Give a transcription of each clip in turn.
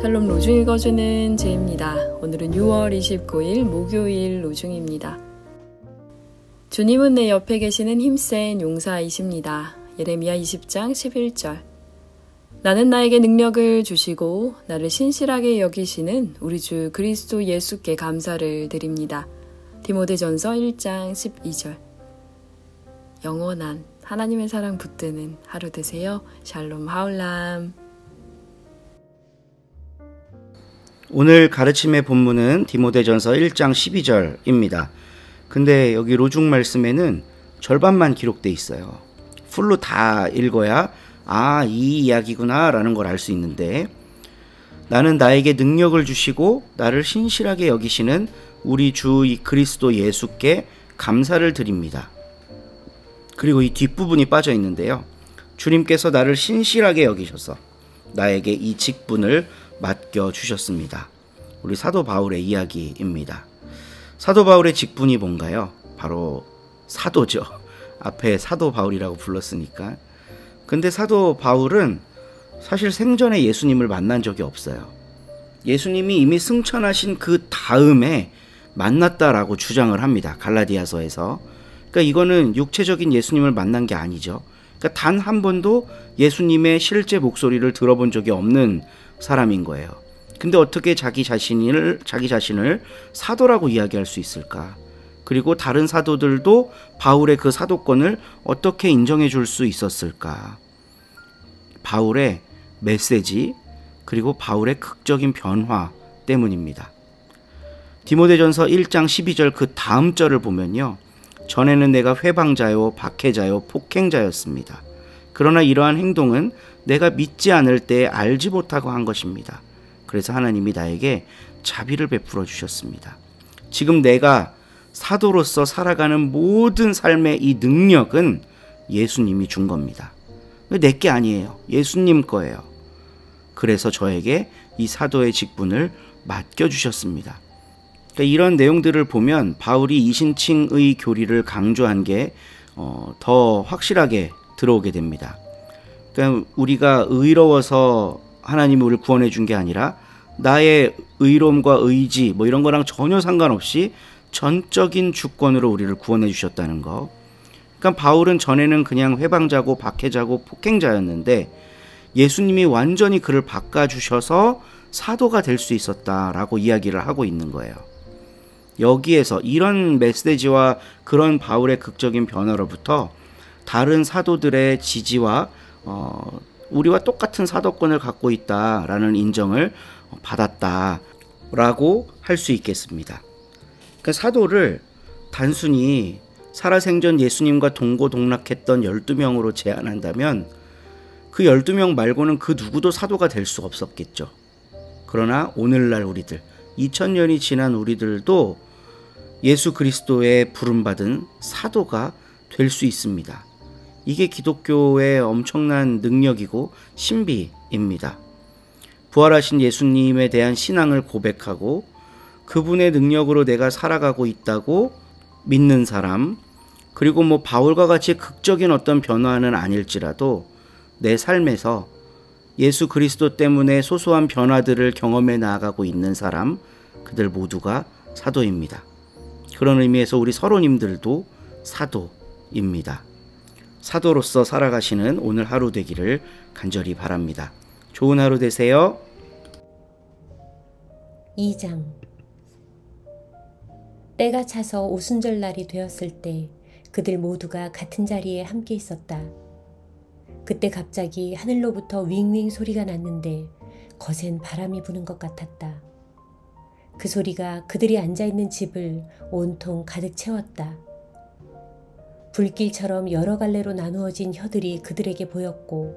샬롬 로중 읽어주는 제입니다. 오늘은 6월 29일 목요일 로중입니다. 주님은 내 옆에 계시는 힘센 용사이십니다. 예레미야 20장 11절. 나는 나에게 능력을 주시고 나를 신실하게 여기시는 우리 주 그리스도 예수께 감사를 드립니다. 디모데전서 1장 12절. 영원한 하나님의 사랑 붙드는 하루 되세요. 샬롬 하울람. 오늘 가르침의 본문은 디모데전서 1장 12절입니다. 근데 여기 로중 말씀에는 절반만 기록돼 있어요. 풀로 다 읽어야 이 이야기구나 라는 걸 알 수 있는데, 나는 나에게 능력을 주시고 나를 신실하게 여기시는 우리 주 그리스도 예수께 감사를 드립니다. 그리고 이 뒷부분이 빠져 있는데요. 주님께서 나를 신실하게 여기셔서 나에게 이 직분을 맡겨주셨습니다. 우리 사도 바울의 이야기입니다. 사도 바울의 직분이 뭔가요? 바로 사도죠. 앞에 사도 바울이라고 불렀으니까. 근데 사도 바울은 사실 생전에 예수님을 만난 적이 없어요. 예수님이 이미 승천하신 그 다음에 만났다라고 주장을 합니다. 갈라디아서에서. 그러니까 이거는 육체적인 예수님을 만난 게 아니죠. 그러니까 단 한 번도 예수님의 실제 목소리를 들어본 적이 없는 사람인 거예요. 근데 어떻게 자기 자신을 사도라고 이야기할 수 있을까? 그리고 다른 사도들도 바울의 그 사도권을 어떻게 인정해 줄 수 있었을까? 바울의 메시지, 그리고 바울의 극적인 변화 때문입니다. 디모데전서 1장 12절 그 다음 절을 보면요. 전에는 내가 회방자요, 박해자요, 폭행자였습니다. 그러나 이러한 행동은 내가 믿지 않을 때 알지 못하고 한 것입니다. 그래서 하나님이 나에게 자비를 베풀어 주셨습니다. 지금 내가 사도로서 살아가는 모든 삶의 이 능력은 예수님이 준 겁니다. 내게 아니에요. 예수님 거예요. 그래서 저에게 이 사도의 직분을 맡겨주셨습니다. 그러니까 이런 내용들을 보면 바울이 이신칭의 교리를 강조한 게 더 확실하게 들어오게 됩니다. 그러니까 우리가 의로워서 하나님이 우리를 구원해 준 게 아니라 나의 의로움과 의지 이런 거랑 전혀 상관없이 전적인 주권으로 우리를 구원해 주셨다는 거. 그러니까 바울은 전에는 그냥 회방자고 박해자고 폭행자였는데 예수님이 완전히 그를 바꿔주셔서 사도가 될 수 있었다라고 이야기를 하고 있는 거예요. 여기에서 이런 메시지와 그런 바울의 극적인 변화로부터 다른 사도들의 지지와 우리와 똑같은 사도권을 갖고 있다라는 인정을 받았다라고 할 수 있겠습니다. 그러니까 사도를 단순히 살아생전 예수님과 동고동락했던 12명으로 제한한다면 그 12명 말고는 그 누구도 사도가 될 수 없었겠죠. 그러나 오늘날 우리들, 2000년이 지난 우리들도 예수 그리스도의 부름받은 사도가 될 수 있습니다. 이게 기독교의 엄청난 능력이고 신비입니다. 부활하신 예수님에 대한 신앙을 고백하고 그분의 능력으로 내가 살아가고 있다고 믿는 사람, 그리고 바울과 같이 극적인 어떤 변화는 아닐지라도 내 삶에서 예수 그리스도 때문에 소소한 변화들을 경험해 나아가고 있는 사람, 그들 모두가 사도입니다. 그런 의미에서 우리 서로님들도 사도입니다. 사도로서 살아가시는 오늘 하루 되기를 간절히 바랍니다. 좋은 하루 되세요. 2장. 때가 차서 오순절날이 되었을 때 그들 모두가 같은 자리에 함께 있었다. 그때 갑자기 하늘로부터 윙윙 소리가 났는데 거센 바람이 부는 것 같았다. 그 소리가 그들이 앉아있는 집을 온통 가득 채웠다. 불길처럼 여러 갈래로 나누어진 혀들이 그들에게 보였고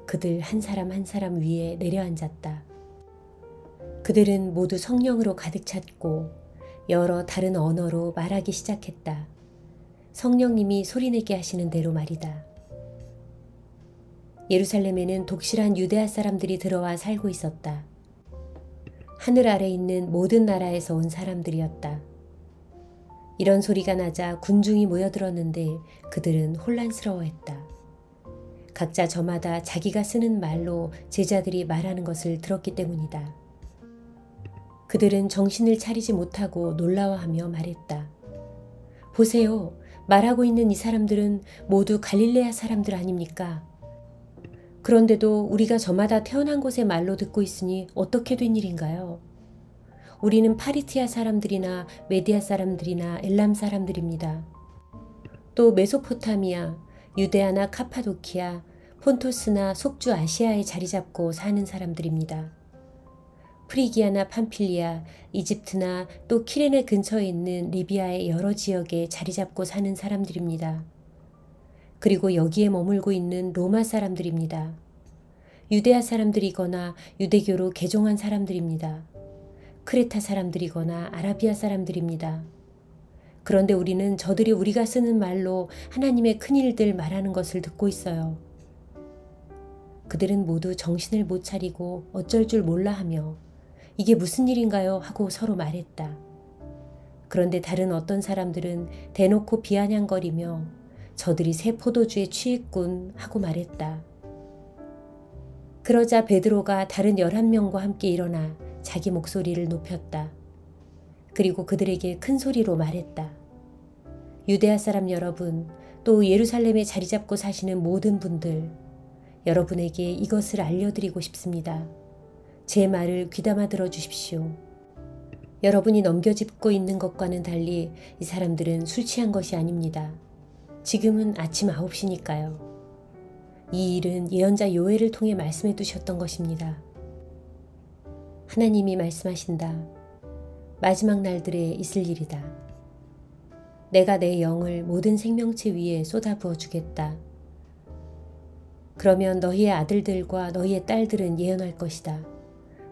그들 한 사람 한 사람 위에 내려앉았다. 그들은 모두 성령으로 가득 찼고 여러 다른 언어로 말하기 시작했다. 성령님이 소리내게 하시는 대로 말이다. 예루살렘에는 독실한 유대아 사람들이 들어와 살고 있었다. 하늘 아래 있는 모든 나라에서 온 사람들이었다. 이런 소리가 나자 군중이 모여들었는데 그들은 혼란스러워했다. 각자 저마다 자기가 쓰는 말로 제자들이 말하는 것을 들었기 때문이다. 그들은 정신을 차리지 못하고 놀라워하며 말했다. 보세요. 말하고 있는 이 사람들은 모두 갈릴레아 사람들 아닙니까? 그런데도 우리가 저마다 태어난 곳의 말로 듣고 있으니 어떻게 된 일인가요? 우리는 파리티아 사람들이나 메디아 사람들이나 엘람 사람들입니다. 또 메소포타미아, 유데아나 카파도키아, 폰토스나 속주 아시아에 자리 잡고 사는 사람들입니다. 프리기아나 팜필리아, 이집트나 또 키레네 근처에 있는 리비아의 여러 지역에 자리 잡고 사는 사람들입니다. 그리고 여기에 머물고 있는 로마 사람들입니다. 유데아 사람들이거나 유대교로 개종한 사람들입니다. 크레타 사람들이거나 아라비아 사람들입니다. 그런데 우리는 저들이 우리가 쓰는 말로 하나님의 큰일들 말하는 것을 듣고 있어요. 그들은 모두 정신을 못 차리고 어쩔 줄 몰라 하며 이게 무슨 일인가요? 하고 서로 말했다. 그런데 다른 어떤 사람들은 대놓고 비아냥거리며 저들이 새 포도주에 취했군 하고 말했다. 그러자 베드로가 다른 11명과 함께 일어나 자기 목소리를 높였다. 그리고 그들에게 큰 소리로 말했다. 유대아 사람 여러분, 또 예루살렘에 자리 잡고 사시는 모든 분들, 여러분에게 이것을 알려드리고 싶습니다. 제 말을 귀담아 들어주십시오. 여러분이 넘겨짚고 있는 것과는 달리 이 사람들은 술 취한 것이 아닙니다. 지금은 아침 9시니까요. 이 일은 예언자 요엘을 통해 말씀해 두셨던 것입니다. 하나님이 말씀하신다. 마지막 날들에 있을 일이다. 내가 내 영을 모든 생명체 위에 쏟아부어 주겠다. 그러면 너희의 아들들과 너희의 딸들은 예언할 것이다.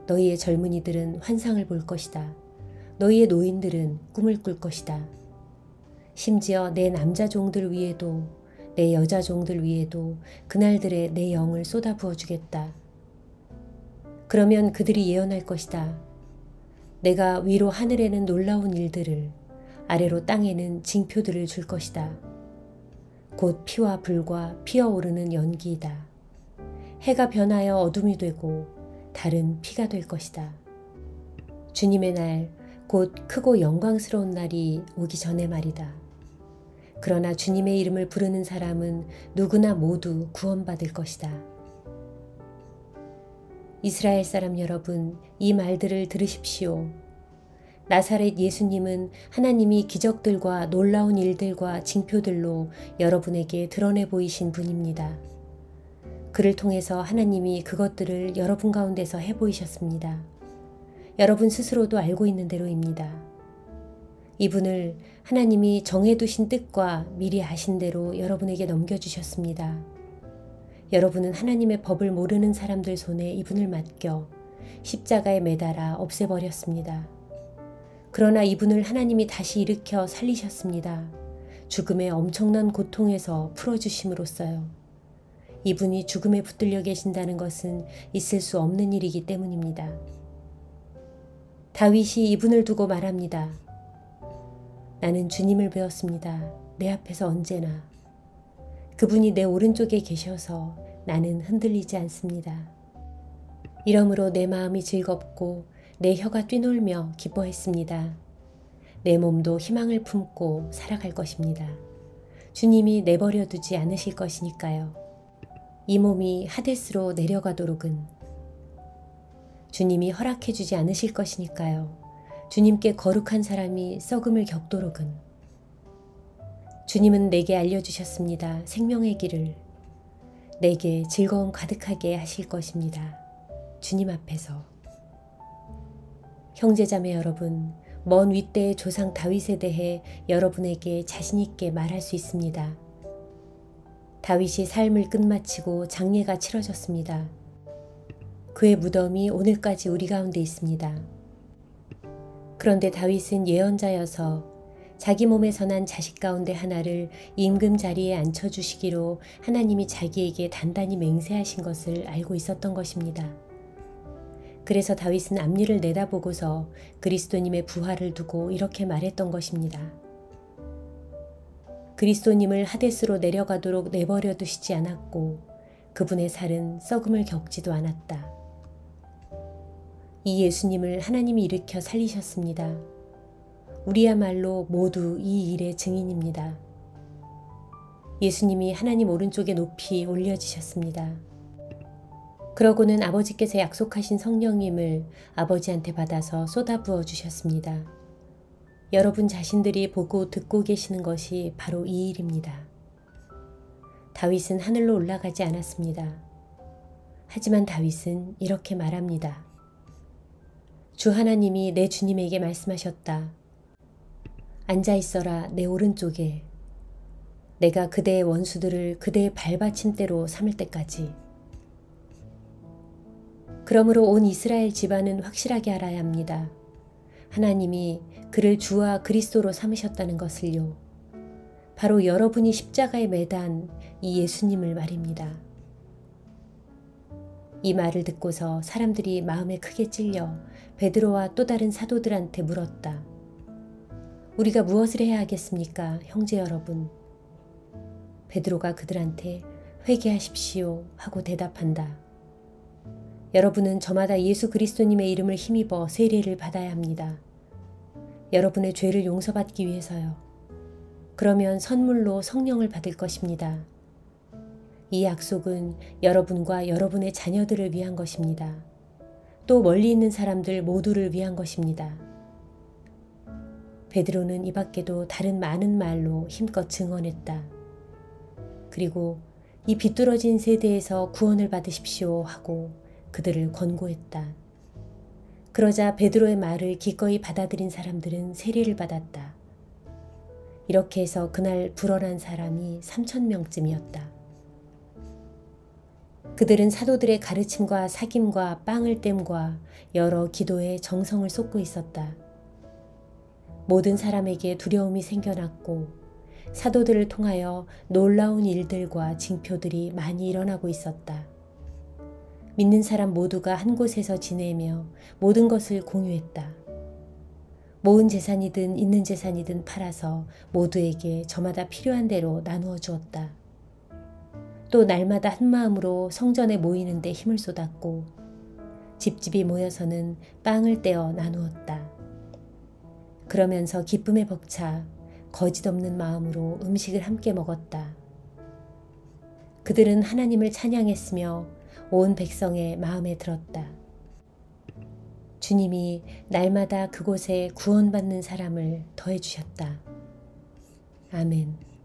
너희의 젊은이들은 환상을 볼 것이다. 너희의 노인들은 꿈을 꿀 것이다. 심지어 내 남자 종들 위에도 내 여자 종들 위에도 그날들에 내 영을 쏟아부어 주겠다. 그러면 그들이 예언할 것이다. 내가 위로 하늘에는 놀라운 일들을, 아래로 땅에는 징표들을 줄 것이다. 곧 피와 불과 피어오르는 연기이다. 해가 변하여 어둠이 되고 달은 피가 될 것이다. 주님의 날, 곧 크고 영광스러운 날이 오기 전에 말이다. 그러나 주님의 이름을 부르는 사람은 누구나 모두 구원받을 것이다. 이스라엘 사람 여러분, 이 말들을 들으십시오. 나사렛 예수님은 하나님이 기적들과 놀라운 일들과 징표들로 여러분에게 드러내 보이신 분입니다. 그를 통해서 하나님이 그것들을 여러분 가운데서 해보이셨습니다. 여러분 스스로도 알고 있는 대로입니다. 이분을 하나님이 정해두신 뜻과 미리 아신 대로 여러분에게 넘겨주셨습니다. 여러분은 하나님의 법을 모르는 사람들 손에 이분을 맡겨 십자가에 매달아 없애버렸습니다. 그러나 이분을 하나님이 다시 일으켜 살리셨습니다. 죽음의 엄청난 고통에서 풀어주심으로써요. 이분이 죽음에 붙들려 계신다는 것은 있을 수 없는 일이기 때문입니다. 다윗이 이분을 두고 말합니다. 나는 주님을 배웠습니다. 내 앞에서 언제나. 그분이 내 오른쪽에 계셔서 나는 흔들리지 않습니다. 이러므로 내 마음이 즐겁고 내 혀가 뛰놀며 기뻐했습니다. 내 몸도 희망을 품고 살아갈 것입니다. 주님이 내버려 두지 않으실 것이니까요. 이 몸이 하데스로 내려가도록은 주님이 허락해 주지 않으실 것이니까요. 주님께 거룩한 사람이 썩음을 겪도록은 주님은 내게 알려주셨습니다. 생명의 길을 내게 즐거움 가득하게 하실 것입니다. 주님 앞에서. 형제자매 여러분, 먼 윗대의 조상 다윗에 대해 여러분에게 자신 있게 말할 수 있습니다. 다윗이 삶을 끝마치고 장례가 치러졌습니다. 그의 무덤이 오늘까지 우리 가운데 있습니다. 그런데 다윗은 예언자여서 자기 몸에서 난 자식 가운데 하나를 임금 자리에 앉혀주시기로 하나님이 자기에게 단단히 맹세하신 것을 알고 있었던 것입니다. 그래서 다윗은 앞니를 내다보고서 그리스도님의 부활을 두고 이렇게 말했던 것입니다. 그리스도님을 하데스로 내려가도록 내버려 두시지 않았고 그분의 살은 썩음을 겪지도 않았다. 이 예수님을 하나님이 일으켜 살리셨습니다. 우리야말로 모두 이 일의 증인입니다. 예수님이 하나님 오른쪽에 높이 올려지셨습니다. 그러고는 아버지께서 약속하신 성령님을 아버지한테 받아서 쏟아부어 주셨습니다. 여러분 자신들이 보고 듣고 계시는 것이 바로 이 일입니다. 다윗은 하늘로 올라가지 않았습니다. 하지만 다윗은 이렇게 말합니다. 주 하나님이 내 주님에게 말씀하셨다. 앉아있어라 내 오른쪽에. 내가 그대의 원수들을 그대의 발받침대로 삼을 때까지. 그러므로 온 이스라엘 집안은 확실하게 알아야 합니다. 하나님이 그를 주와 그리스도로 삼으셨다는 것을요. 바로 여러분이 십자가에 매단 이 예수님을 말입니다. 이 말을 듣고서 사람들이 마음에 크게 찔려 베드로와 또 다른 사도들한테 물었다. 우리가 무엇을 해야 하겠습니까, 형제 여러분? 베드로가 그들한테 회개하십시오 하고 대답한다. 여러분은 저마다 예수 그리스도님의 이름을 힘입어 세례를 받아야 합니다. 여러분의 죄를 용서받기 위해서요. 그러면 선물로 성령을 받을 것입니다. 이 약속은 여러분과 여러분의 자녀들을 위한 것입니다. 또 멀리 있는 사람들 모두를 위한 것입니다. 베드로는 이 밖에도 다른 많은 말로 힘껏 증언했다. 그리고 이 비뚤어진 세대에서 구원을 받으십시오 하고 그들을 권고했다. 그러자 베드로의 말을 기꺼이 받아들인 사람들은 세례를 받았다. 이렇게 해서 그날 불어난 사람이 3,000명쯤이었다. 그들은 사도들의 가르침과 사김과 빵을 땜과 여러 기도에 정성을 쏟고 있었다. 모든 사람에게 두려움이 생겨났고 사도들을 통하여 놀라운 일들과 징표들이 많이 일어나고 있었다. 믿는 사람 모두가 한 곳에서 지내며 모든 것을 공유했다. 모은 재산이든 있는 재산이든 팔아서 모두에게 저마다 필요한 대로 나누어 주었다. 또 날마다 한 마음으로 성전에 모이는 데 힘을 쏟았고 집집이 모여서는 빵을 떼어 나누었다. 그러면서 기쁨에 벅차 거짓 없는 마음으로 음식을 함께 먹었다. 그들은 하나님을 찬양했으며 온 백성의 마음에 들었다. 주님이 날마다 그곳에 구원받는 사람을 더해 주셨다. 아멘.